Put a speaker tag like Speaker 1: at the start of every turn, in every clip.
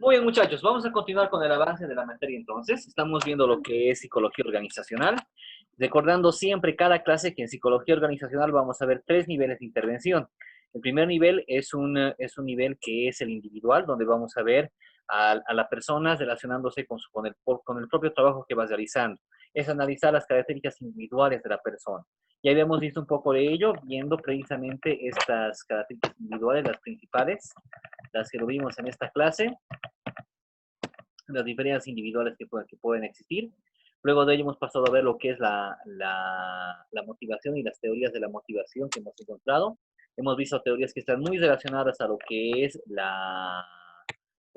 Speaker 1: Muy bien, muchachos, vamos a continuar con el avance de la materia entonces. Estamos viendo lo que es psicología organizacional. Recordando siempre cada clase que en psicología organizacional vamos a ver tres niveles de intervención. El primer nivel es un nivel que es el individual, donde vamos a ver a la persona relacionándose con el propio trabajo que va realizando. Es analizar las características individuales de la persona. Ya habíamos visto un poco de ello, viendo precisamente estas características individuales, las principales, las que lo vimos en esta clase, las diferencias individuales que pueden existir. Luego de ello hemos pasado a ver lo que es la motivación y las teorías de la motivación que hemos encontrado. Hemos visto teorías que están muy relacionadas a lo que es la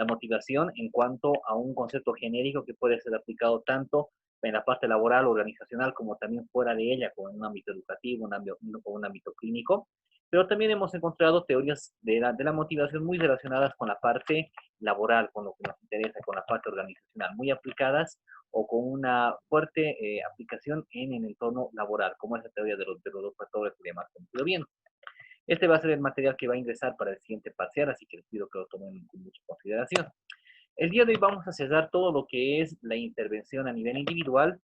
Speaker 1: motivación en cuanto a un concepto genérico que puede ser aplicado tanto en la parte laboral, organizacional, como también fuera de ella, como en un ámbito educativo, un ámbito clínico. Pero también hemos encontrado teorías de la motivación muy relacionadas con la parte laboral, con lo que nos interesa, con la parte organizacional, muy aplicadas o con una fuerte aplicación en el entorno laboral, como es la teoría de los dos factores que demás hemos ido viendo. Este va a ser el material que va a ingresar para el siguiente parcial, así que les pido que lo tomen con mucha consideración. El día de hoy vamos a cerrar todo lo que es la intervención a nivel individual,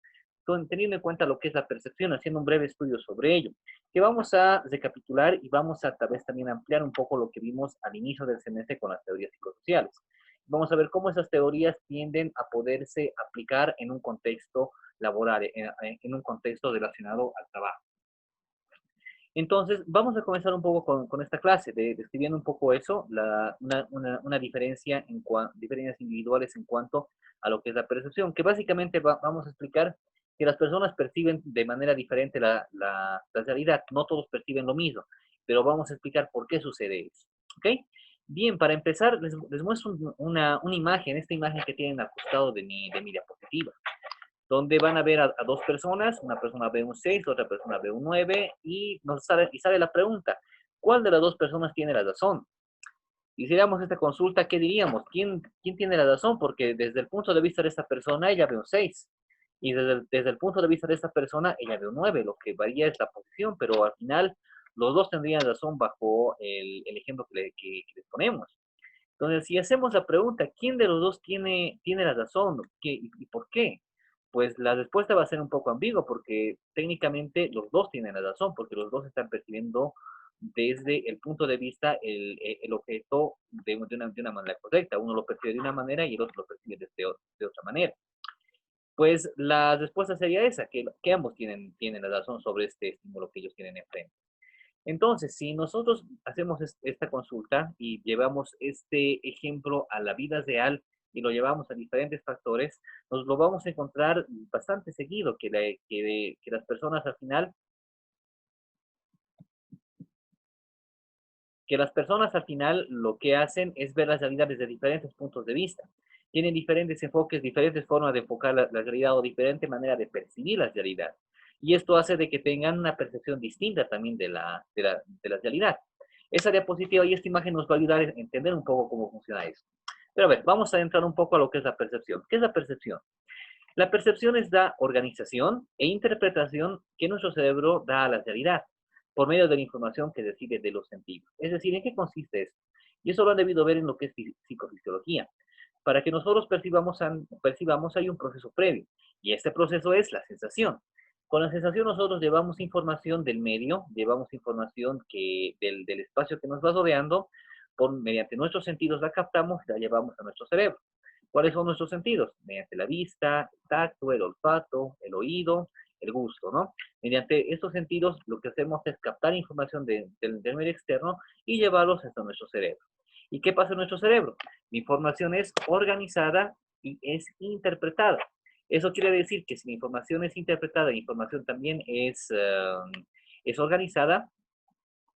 Speaker 1: teniendo en cuenta lo que es la percepción, haciendo un breve estudio sobre ello, que vamos a recapitular y vamos a tal vez también ampliar un poco lo que vimos al inicio del semestre con las teorías psicosociales. Vamos a ver cómo esas teorías tienden a poderse aplicar en un contexto laboral, en un contexto relacionado al trabajo. Entonces, vamos a comenzar un poco con esta clase, describiendo un poco eso, una diferencia diferencias individuales en cuanto a lo que es la percepción, que básicamente vamos a explicar que las personas perciben de manera diferente la realidad, no todos perciben lo mismo, pero vamos a explicar por qué sucede eso. ¿Ok? Bien, para empezar, les muestro una imagen, esta imagen que tienen al costado de mi diapositiva, donde van a ver a dos personas, una persona ve un 6, otra persona ve un 9, y sale la pregunta, ¿cuál de las dos personas tiene la razón? Si hiciéramos esta consulta, ¿qué diríamos? ¿Quién tiene la razón? Porque desde el punto de vista de esta persona, ella ve un 6. Y desde el punto de vista de esta persona, ella ve un 9. Lo que varía es la posición, pero al final los dos tendrían razón bajo el ejemplo que les ponemos. Entonces, si hacemos la pregunta, ¿quién de los dos tiene la razón? ¿Y por qué? Pues la respuesta va a ser un poco ambigua porque técnicamente los dos tienen la razón, porque los dos están percibiendo desde el punto de vista el objeto de una manera correcta. Uno lo percibe de una manera y el otro lo percibe de otra manera. Pues la respuesta sería esa, que ambos tienen la razón sobre este estímulo que ellos tienen enfrente. Entonces, si nosotros hacemos esta consulta y llevamos este ejemplo a la vida real y lo llevamos a diferentes factores, nos lo vamos a encontrar bastante seguido, que las personas al final, lo que hacen es ver la realidad desde diferentes puntos de vista. Tienen diferentes enfoques, diferentes formas de enfocar la realidad o diferente manera de percibir la realidad. Y esto hace de que tengan una percepción distinta también de la realidad. Esa diapositiva y esta imagen nos va a ayudar a entender un poco cómo funciona eso. Pero a ver, vamos a entrar un poco a lo que es la percepción. ¿Qué es la percepción? La percepción es la organización e interpretación que nuestro cerebro da a la realidad por medio de la información que recibe de los sentidos. Es decir, ¿en qué consiste esto? Y eso lo han debido ver en lo que es psicofisiología. Para que nosotros percibamos hay un proceso previo, y este proceso es la sensación. Con la sensación nosotros llevamos información del medio, llevamos información del espacio que nos va rodeando, mediante nuestros sentidos la captamos y la llevamos a nuestro cerebro. ¿Cuáles son nuestros sentidos? Mediante la vista, el tacto, el olfato, el oído, el gusto, ¿no? Mediante estos sentidos lo que hacemos es captar información del medio externo y llevarlos hasta nuestro cerebro. ¿Y qué pasa en nuestro cerebro? La información es organizada y es interpretada. Eso quiere decir que si la información es interpretada y la información también es organizada,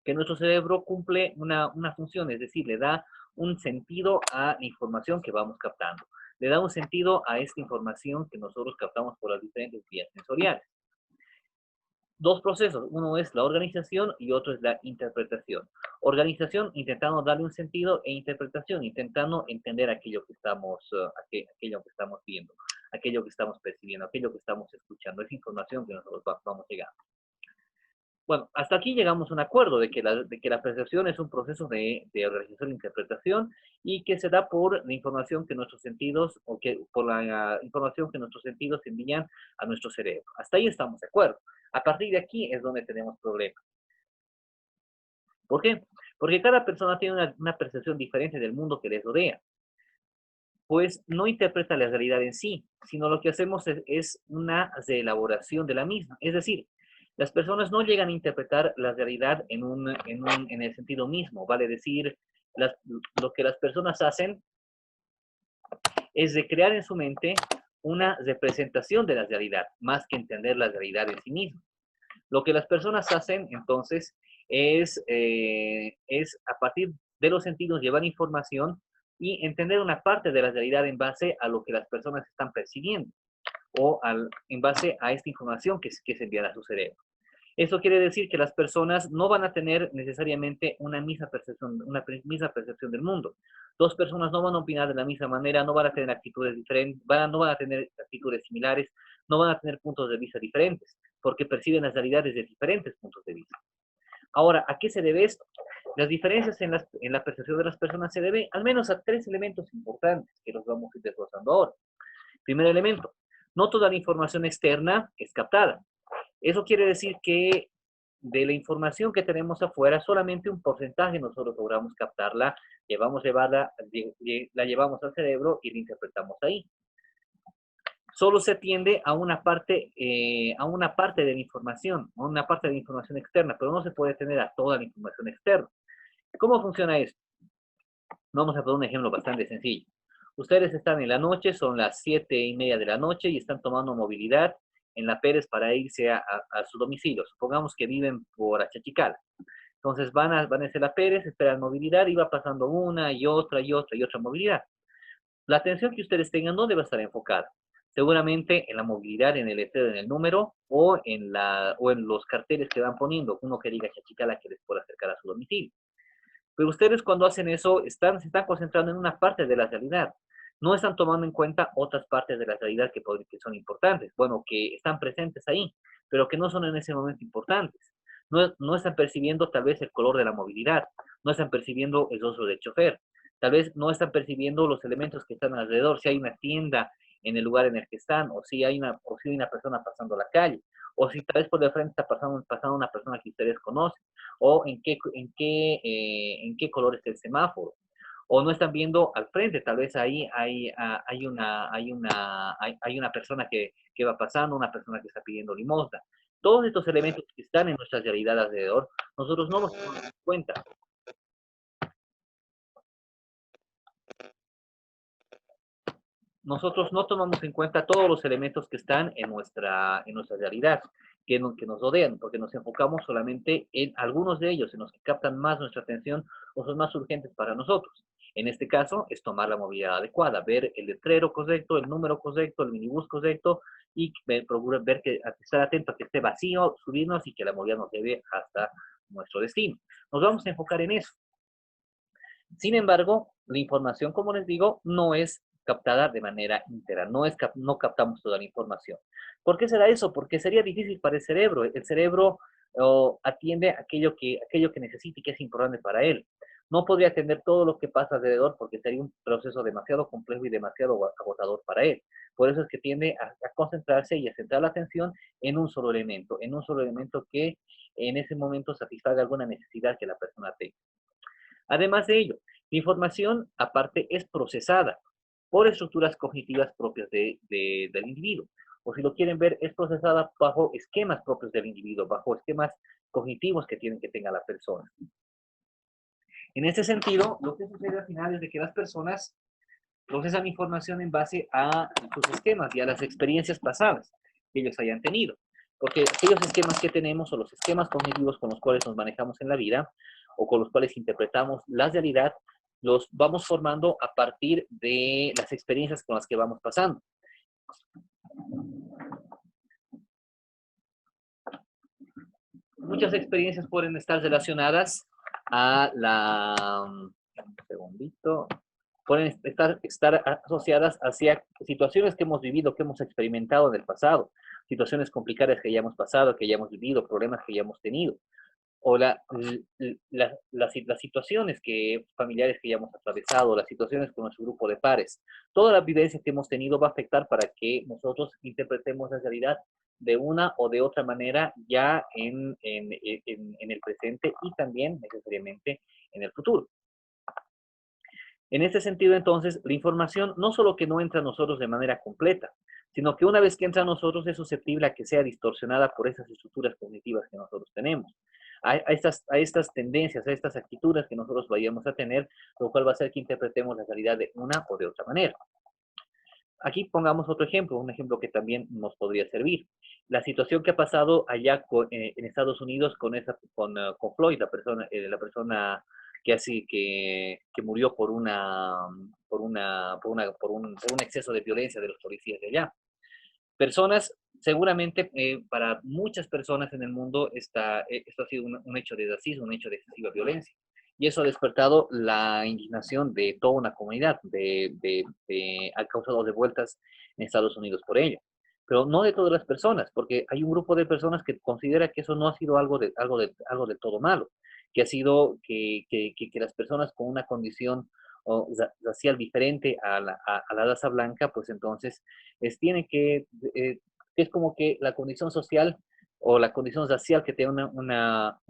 Speaker 1: que nuestro cerebro cumple una función, es decir, le da un sentido a la información que vamos captando. Le da un sentido a esta información que nosotros captamos por las diferentes vías sensoriales. Dos procesos, uno es la organización y otro es la interpretación. Organización, intentando darle un sentido, e interpretación, intentando entender aquello que estamos viendo, aquello que estamos percibiendo, aquello que estamos escuchando, esa información que nosotros vamos llegando. Bueno, hasta aquí llegamos a un acuerdo de que la percepción es un proceso de organización e interpretación, y que se da por la información que nuestros sentidos, o que por la información que nuestros sentidos envían a nuestro cerebro. Hasta ahí estamos de acuerdo. A partir de aquí es donde tenemos problemas. ¿Por qué? Porque cada persona tiene una percepción diferente del mundo que les rodea. Pues no interpreta la realidad en sí, sino lo que hacemos es una reelaboración de la misma. Es decir, las personas no llegan a interpretar la realidad en el sentido mismo, vale decir, lo que las personas hacen es recrear en su mente una representación de la realidad, más que entender la realidad en sí misma. Lo que las personas hacen, entonces, es a partir de los sentidos llevar información y entender una parte de la realidad en base a lo que las personas están percibiendo o en base a esta información que es enviada a su cerebro. Eso quiere decir que las personas no van a tener necesariamente una misma percepción del mundo. Dos personas no van a opinar de la misma manera, no van a tener actitudes diferentes, no van a tener actitudes similares, no van a tener puntos de vista diferentes, porque perciben las realidades de diferentes puntos de vista. Ahora, ¿a qué se debe esto? Las diferencias en la percepción de las personas se debe al menos a tres elementos importantes que los vamos a ir desglosando ahora. Primer elemento, no toda la información externa es captada. Eso quiere decir que de la información que tenemos afuera, solamente un porcentaje nosotros logramos captarla, la llevamos al cerebro y la interpretamos ahí. Solo se atiende a una parte de la información, a una parte de la información externa, pero no se puede tener a toda la información externa. ¿Cómo funciona esto? Vamos a poner un ejemplo bastante sencillo. Ustedes están en la noche, son las 7:30 de la noche y están tomando movilidad en la Pérez para irse a su domicilio. Supongamos que viven por Achachicala. Entonces van a hacer la Pérez, esperan movilidad y va pasando una y otra y otra y otra movilidad. La atención que ustedes tengan, ¿dónde va a estar enfocada? Seguramente en la movilidad, en el letrero, en el número o en los carteles que van poniendo, uno que diga Chachicala que les pueda acercar a su domicilio. Pero ustedes cuando hacen eso se están concentrando en una parte de la realidad. No están tomando en cuenta otras partes de la realidad que son importantes. Bueno, que están presentes ahí, pero que no son en ese momento importantes. No están percibiendo tal vez el color de la movilidad, no están percibiendo el rostro del chofer, tal vez no están percibiendo los elementos que están alrededor, si hay una tienda en el lugar en el que están, o si hay una persona pasando la calle, o si tal vez por de frente está pasando una persona que ustedes conocen, o en qué color está el semáforo, o no están viendo al frente, tal vez ahí hay una persona que va pasando, una persona que está pidiendo limosna. Todos estos elementos que están en nuestra realidad alrededor, nosotros no los tomamos en cuenta. Nosotros no tomamos en cuenta todos los elementos que están en nuestra realidad, que nos rodean, porque nos enfocamos solamente en algunos de ellos, en los que captan más nuestra atención o son más urgentes para nosotros. En este caso, es tomar la movilidad adecuada, ver el letrero correcto, el número correcto, el minibús correcto, y procurar estar atento a que esté vacío, subirnos y que la movilidad nos lleve hasta nuestro destino. Nos vamos a enfocar en eso. Sin embargo, la información, como les digo, no es captada de manera íntegra, no captamos toda la información. ¿Por qué será eso? Porque sería difícil para el cerebro. El cerebro atiende aquello que necesita y que es importante para él. No podría atender todo lo que pasa alrededor porque sería un proceso demasiado complejo y demasiado agotador para él. Por eso es que tiende a concentrarse y a centrar la atención en un solo elemento que en ese momento satisfaga alguna necesidad que la persona tenga. Además de ello, la información aparte es procesada por estructuras cognitivas propias del individuo. O si lo quieren ver, es procesada bajo esquemas propios del individuo, bajo esquemas cognitivos que tenga la persona. En este sentido, lo que sucede al final es de que las personas procesan información en base a sus esquemas y a las experiencias pasadas que ellos hayan tenido. Porque aquellos esquemas que tenemos o los esquemas cognitivos con los cuales nos manejamos en la vida o con los cuales interpretamos la realidad, los vamos formando a partir de las experiencias con las que vamos pasando. Muchas experiencias pueden estar relacionadas a un segundito, pueden estar asociadas hacia situaciones que hemos vivido, que hemos experimentado en el pasado, situaciones complicadas que hayamos pasado, que hayamos vivido, problemas que hayamos tenido. o las situaciones familiares que ya hemos atravesado, las situaciones con nuestro grupo de pares, toda la vivencia que hemos tenido va a afectar para que nosotros interpretemos la realidad de una o de otra manera ya en el presente y también necesariamente en el futuro. En este sentido, entonces, la información no solo que no entra a nosotros de manera completa, sino que una vez que entra a nosotros es susceptible a que sea distorsionada por esas estructuras cognitivas que nosotros tenemos. A estas tendencias, a estas actitudes que nosotros vayamos a tener, lo cual va a hacer que interpretemos la realidad de una o de otra manera. Aquí pongamos otro ejemplo, un ejemplo que también nos podría servir. La situación que ha pasado allá en Estados Unidos con Floyd, la persona que murió por un exceso de violencia de los policías de allá. Personas, seguramente para muchas personas en el mundo esto ha sido un hecho de racismo, un hecho de excesiva violencia. Y eso ha despertado la indignación de toda una comunidad, ha causado revueltas en Estados Unidos por ello. Pero no de todas las personas, porque hay un grupo de personas que considera que eso no ha sido algo de todo malo, que ha sido que las personas con una condición racial diferente a la raza blanca, pues entonces tiene es como que la condición social o la condición racial que tiene una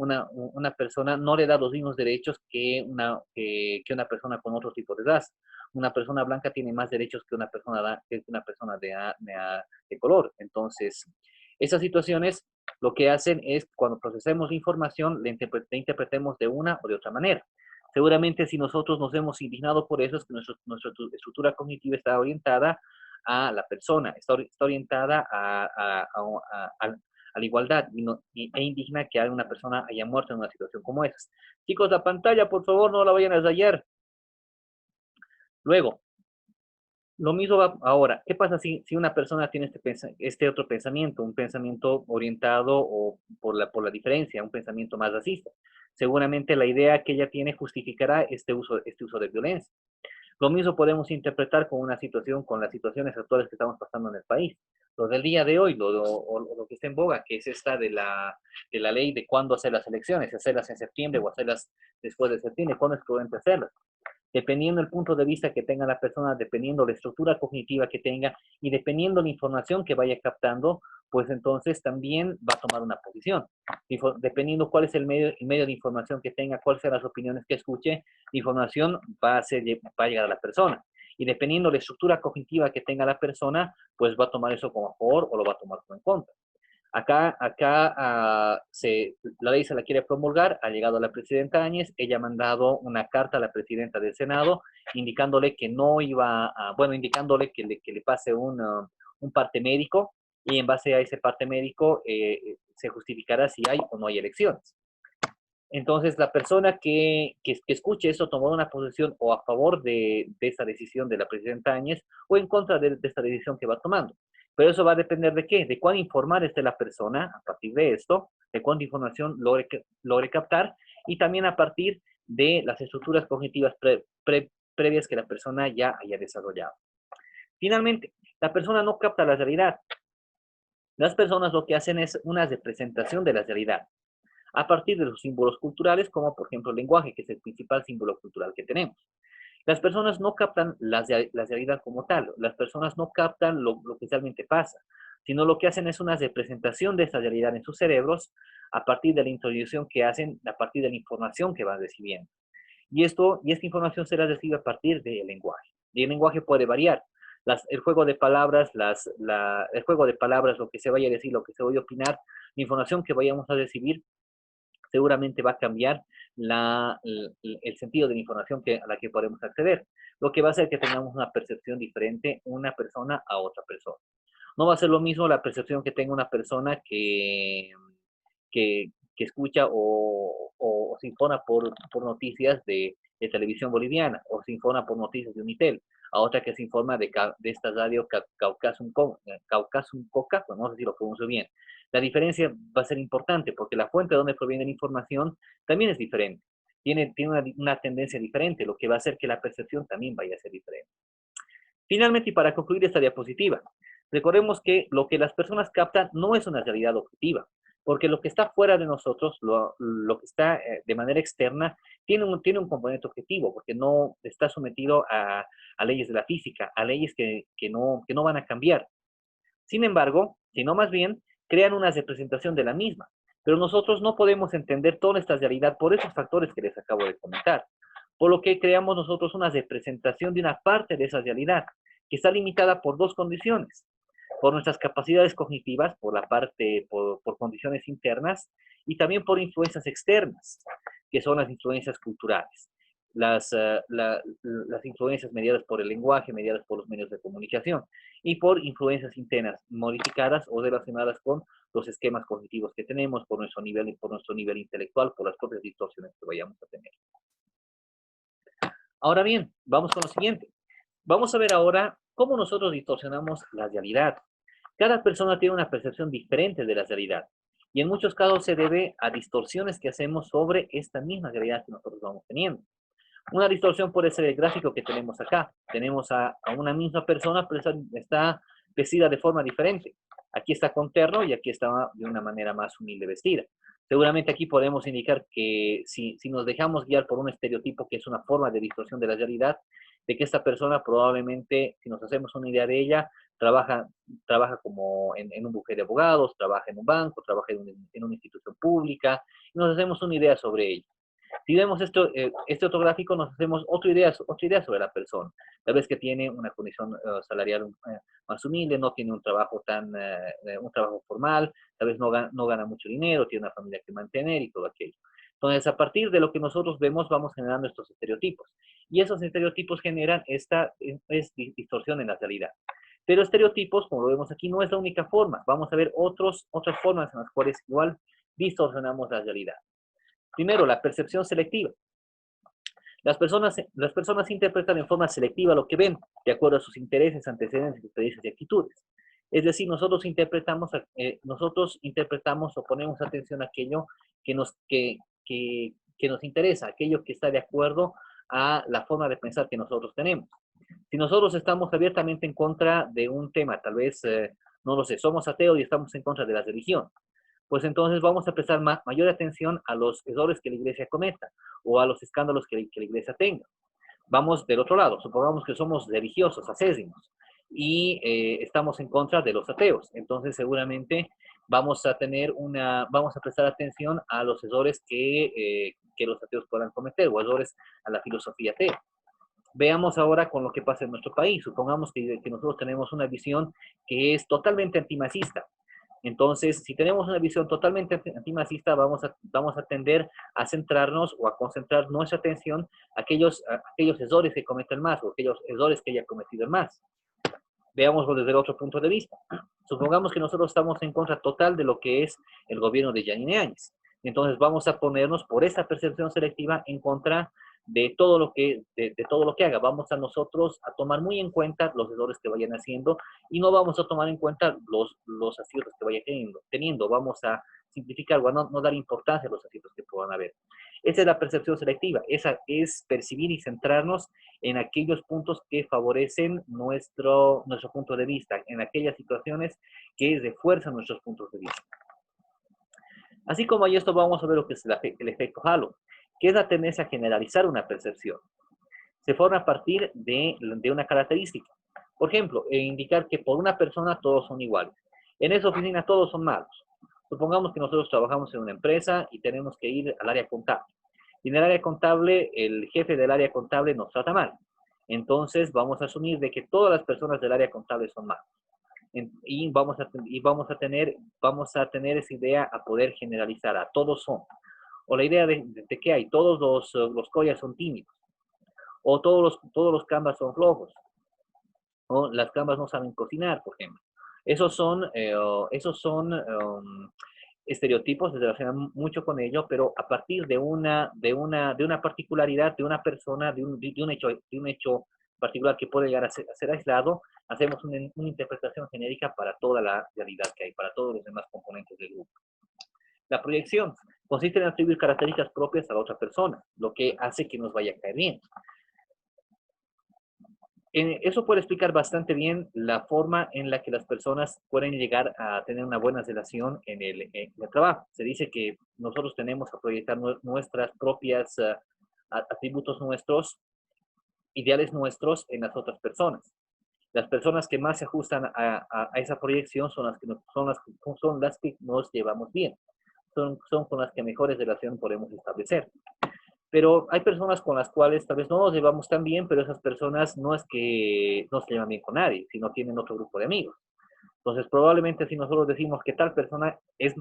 Speaker 1: persona no le da los mismos derechos que una persona con otro tipo de raza. Una persona blanca tiene más derechos que una persona de color. Entonces, esas situaciones lo que hacen es, cuando procesemos la información, la interpretemos de una o de otra manera. Seguramente si nosotros nos hemos indignado por eso, es que nuestra estructura cognitiva está orientada a la persona, está orientada a la igualdad e indigna que una persona haya muerto en una situación como esa. Chicos, la pantalla, por favor, no la vayan a rayar. Luego, lo mismo va ahora. ¿Qué pasa si una persona tiene este otro pensamiento, un pensamiento orientado o por la diferencia, un pensamiento más racista? Seguramente la idea que ella tiene justificará este uso de violencia. Lo mismo podemos interpretar con las situaciones actuales que estamos pasando en el país. Lo del día de hoy, lo que está en boga, que es esta de la ley de cuándo hacer las elecciones, si hacerlas en septiembre o hacerlas después de septiembre, cuándo es prudente hacerlas. Dependiendo del punto de vista que tenga la persona, dependiendo la estructura cognitiva que tenga y dependiendo la información que vaya captando, pues entonces también va a tomar una posición. Dependiendo cuál es el medio de información que tenga, cuáles sean las opiniones que escuche, la información va a llegar a la persona. Y dependiendo la estructura cognitiva que tenga la persona, pues va a tomar eso como a favor o lo va a tomar como en contra. Acá la ley se la quiere promulgar, ha llegado la presidenta Áñez, ella ha mandado una carta a la presidenta del Senado indicándole que no iba indicándole que le pase un parte médico y en base a ese parte médico se justificará si hay o no hay elecciones. Entonces, la persona que escuche eso tomará una posición o a favor de esa decisión de la presidenta Áñez o en contra de esta decisión que va tomando. Pero eso va a depender de qué, de cuán informada esté la persona a partir de esto, de cuánta información logre captar y también a partir de las estructuras cognitivas previas que la persona ya haya desarrollado. Finalmente, la persona no capta la realidad. Las personas lo que hacen es una representación de la realidad a partir de los símbolos culturales, como por ejemplo el lenguaje, que es el principal símbolo cultural que tenemos. Las personas no captan la realidad como tal, las personas no captan lo que realmente pasa, sino lo que hacen es una representación de esa realidad en sus cerebros a partir de la introducción que hacen, a partir de la información que van recibiendo. Y esta información se la recibe a partir del lenguaje. Y el lenguaje puede variar. El juego de palabras, lo que se vaya a decir, lo que se vaya a opinar, la información que vayamos a recibir, seguramente va a cambiar el sentido de la información a la que podemos acceder, lo que va a hacer que tengamos una percepción diferente una persona a otra persona. No va a ser lo mismo la percepción que tenga una persona que escucha o se informa por noticias de televisión boliviana o se informa por noticias de Unitel, a otra que se informa de esta radio Caucasum Coca, pues no sé si lo pronuncio bien. La diferencia va a ser importante porque la fuente de donde proviene la información también es diferente. Tiene una tendencia diferente, lo que va a hacer que la percepción también vaya a ser diferente. Finalmente, y para concluir esta diapositiva, recordemos que lo que las personas captan no es una realidad objetiva, Porque lo que está fuera de nosotros, lo que está de manera externa, tiene un componente objetivo, porque no está sometido a leyes de la física, a leyes que no van a cambiar. Sin embargo, sino más bien, crean una representación de la misma. Pero nosotros no podemos entender toda esta realidad por esos factores que les acabo de comentar. Por lo que creamos nosotros una representación de una parte de esa realidad, que está limitada por dos condiciones. Por nuestras capacidades cognitivas, por condiciones internas, y también por influencias externas, que son las influencias culturales. Las influencias mediadas por el lenguaje, mediadas por los medios de comunicación, y por influencias internas modificadas o relacionadas con los esquemas cognitivos que tenemos, por nuestro nivel intelectual, por las propias distorsiones que vayamos a tener. Ahora bien, vamos con lo siguiente. Vamos a ver ahora cómo nosotros distorsionamos la realidad. Cada persona tiene una percepción diferente de la realidad y en muchos casos se debe a distorsiones que hacemos sobre esta misma realidad que nosotros vamos teniendo. Una distorsión puede ser el gráfico que tenemos acá. Tenemos a una misma persona, pero está vestida de forma diferente. Aquí está con terno y aquí está de una manera más humilde vestida. Seguramente aquí podemos indicar que si nos dejamos guiar por un estereotipo que es una forma de distorsión de la realidad, de que esta persona probablemente, si nos hacemos una idea de ella, trabaja como en un bufete de abogados, trabaja en un banco, trabaja en una institución pública, y nos hacemos una idea sobre ella. Si vemos este otro gráfico, nos hacemos otra idea sobre la persona. Tal vez que tiene una condición salarial más humilde, no tiene un trabajo un trabajo formal, tal vez no gana mucho dinero, tiene una familia que mantener y todo aquello. Entonces, a partir de lo que nosotros vemos, vamos generando estos estereotipos. Y esos estereotipos generan esta distorsión en la realidad. Pero estereotipos, como lo vemos aquí, no es la única forma. Vamos a ver otras formas en las cuales igual distorsionamos la realidad. Primero, la percepción selectiva. Las personas interpretan en forma selectiva lo que ven, de acuerdo a sus intereses, antecedentes, experiencias y actitudes. Es decir, nosotros interpretamos o ponemos atención a aquello que nos interesa, aquello que está de acuerdo a la forma de pensar que nosotros tenemos. Si nosotros estamos abiertamente en contra de un tema, tal vez, no lo sé, somos ateos y estamos en contra de la religión, pues entonces vamos a prestar mayor atención a los errores que la iglesia cometa o a los escándalos que la iglesia tenga. Vamos del otro lado, supongamos que somos religiosos, acérrimos, y estamos en contra de los ateos. Entonces seguramente vamos a prestar atención a los errores que los ateos puedan cometer o errores a la filosofía atea. Veamos ahora con lo que pasa en nuestro país. Supongamos que nosotros tenemos una visión que es totalmente antimacista. Entonces, si tenemos una visión totalmente antimacista, vamos a tender a centrarnos o a concentrar nuestra atención a aquellos errores que cometen más o aquellos errores que haya cometido más. Veámoslo desde el otro punto de vista. Supongamos que nosotros estamos en contra total de lo que es el gobierno de Yanine Áñez. Entonces vamos a ponernos por esa percepción selectiva en contra de todo lo que haga. Vamos a nosotros a tomar muy en cuenta los errores que vayan haciendo y no vamos a tomar en cuenta los aciertos que vaya teniendo. Vamos a simplificar o a no dar importancia a los aciertos que puedan haber. Esa es la percepción selectiva. Esa es percibir y centrarnos en aquellos puntos que favorecen nuestro punto de vista, en aquellas situaciones que refuerzan nuestros puntos de vista. Así como hay esto, vamos a ver lo que es el efecto halo, que es la tendencia a generalizar una percepción. Se forma a partir de una característica. Por ejemplo, indicar que por una persona todos son iguales. En esa oficina todos son malos. Supongamos que nosotros trabajamos en una empresa y tenemos que ir al área contable. Y en el área contable, el jefe del área contable nos trata mal. Entonces, vamos a asumir de que todas las personas del área contable son malas. Y vamos a tener esa idea a poder generalizar a todos son. O la idea de que hay todos los collas son tímidos. O todos los canvas son flojos. O las canvas no saben cocinar, por ejemplo. Esos son estereotipos, se relacionan mucho con ello, pero a partir de una particularidad de una persona, de un hecho particular que puede llegar a ser aislado, hacemos una interpretación genérica para toda la realidad que hay, para todos los demás componentes del grupo. La proyección consiste en atribuir características propias a la otra persona, lo que hace que nos vaya a caer bien. Eso puede explicar bastante bien la forma en la que las personas pueden llegar a tener una buena relación en el trabajo. Se dice que nosotros tenemos que proyectar nuestras propias atributos nuestros, ideales nuestros en las otras personas. Las personas que más se ajustan a esa proyección son las que nos llevamos bien. Son con las que mejores relaciones podemos establecer. Pero hay personas con las cuales tal vez no nos llevamos tan bien, pero esas personas no es que no se llevan bien con nadie, sino tienen otro grupo de amigos. Entonces, probablemente si nosotros decimos que tal persona es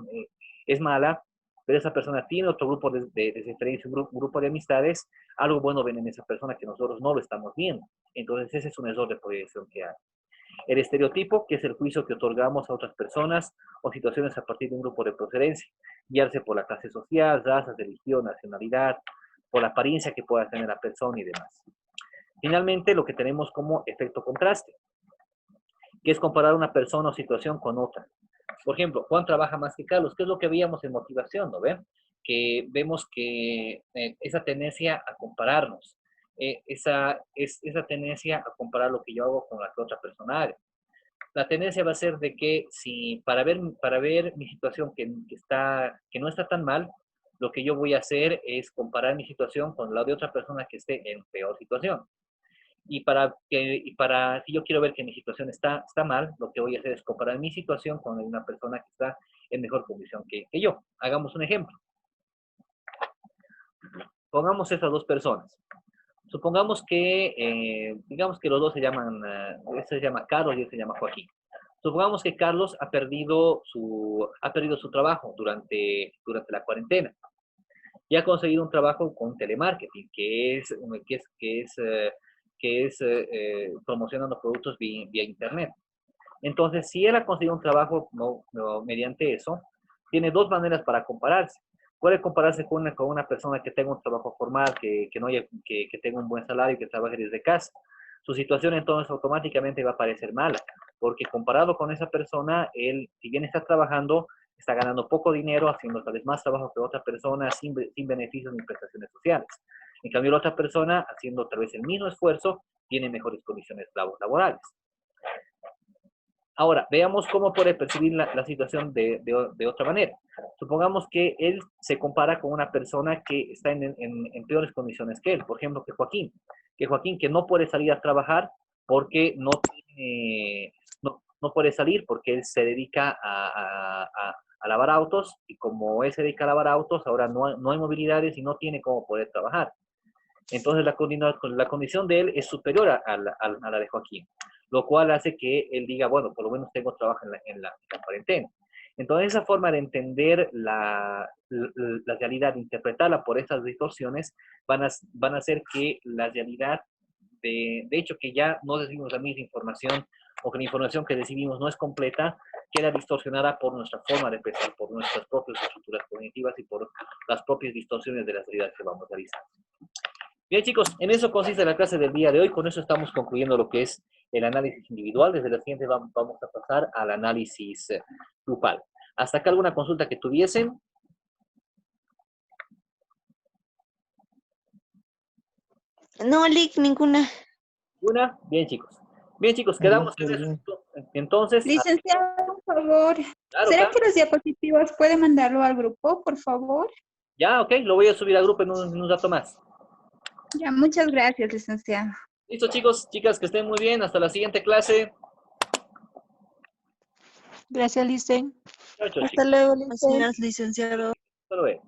Speaker 1: mala, pero esa persona tiene otro grupo de diferencia, un grupo de amistades, algo bueno ven en esa persona que nosotros no lo estamos viendo. Entonces, ese es un error de proyección que hay. El estereotipo, que es el juicio que otorgamos a otras personas o situaciones a partir de un grupo de procedencia, guiarse por la clase social, raza, religión, nacionalidad, por la apariencia que pueda tener la persona y demás. Finalmente, lo que tenemos como efecto contraste, que es comparar una persona o situación con otra. Por ejemplo, Juan trabaja más que Carlos. ¿Qué es lo que veíamos en motivación, no ven? Que vemos que esa tendencia a compararnos, esa tendencia a comparar lo que yo hago con la que otra persona haga. La tendencia va a ser de que si para ver mi situación que no está tan mal, lo que yo voy a hacer es comparar mi situación con la de otra persona que esté en peor situación. Y si yo quiero ver que mi situación está mal, lo que voy a hacer es comparar mi situación con una persona que está en mejor condición que yo. Hagamos un ejemplo. Pongamos esas dos personas. Supongamos que, digamos que los dos se llama Carlos y él se llama Joaquín. Supongamos que Carlos ha perdido su trabajo durante la cuarentena y ha conseguido un trabajo con telemarketing, que es promocionando productos vía internet. Entonces, si él ha conseguido un trabajo mediante eso, tiene dos maneras para compararse. Puede compararse con una persona que tenga un trabajo formal, que tenga un buen salario y que trabaje desde casa. Su situación entonces automáticamente va a parecer mala, porque comparado con esa persona, él, si bien está trabajando, está ganando poco dinero, haciendo tal vez más trabajo que otra persona sin beneficios ni prestaciones sociales. En cambio, la otra persona, haciendo tal vez el mismo esfuerzo, tiene mejores condiciones laborales. Ahora, veamos cómo puede percibir la situación de otra manera. Supongamos que él se compara con una persona que está en peores condiciones que él. Por ejemplo, que Joaquín que no puede salir a trabajar porque no puede salir porque él se dedica a lavar autos, y como él se dedica a lavar autos, ahora no hay movilidades y no tiene cómo poder trabajar. Entonces la condición de él es superior a la de Joaquín, lo cual hace que él diga, bueno, por lo menos tengo trabajo en la cuarentena. Entonces esa forma de entender la realidad, interpretarla por esas distorsiones, van a hacer que la realidad, de hecho que ya no recibimos la misma información, o que la información que recibimos no es completa, queda distorsionada por nuestra forma de pensar, por nuestras propias estructuras cognitivas y por las propias distorsiones de la realidad que vamos realizando. Bien, chicos, en eso consiste la clase del día de hoy. Con eso estamos concluyendo lo que es el análisis individual. Desde la siguiente vamos a pasar al análisis grupal. ¿Hasta acá alguna consulta que tuviesen?
Speaker 2: No, Lick, ninguna.
Speaker 1: ¿Una? Bien, chicos. Bien, chicos, quedamos en eso. Entonces,
Speaker 3: Licenciado, por favor.
Speaker 1: claro,
Speaker 3: ¿Será
Speaker 1: claro.
Speaker 3: que los diapositivas puede mandarlo al grupo, por favor?
Speaker 1: Ya, ok, lo voy a subir al grupo en un rato más.
Speaker 3: Ya, muchas gracias, licenciado.
Speaker 1: Listo, chicos, chicas, que estén muy bien. Hasta la siguiente clase.
Speaker 2: Gracias, Licen.
Speaker 1: Chao, chao,
Speaker 2: Hasta
Speaker 1: chicos.
Speaker 2: luego, Licen. Gracias, licenciado.
Speaker 1: Hasta luego.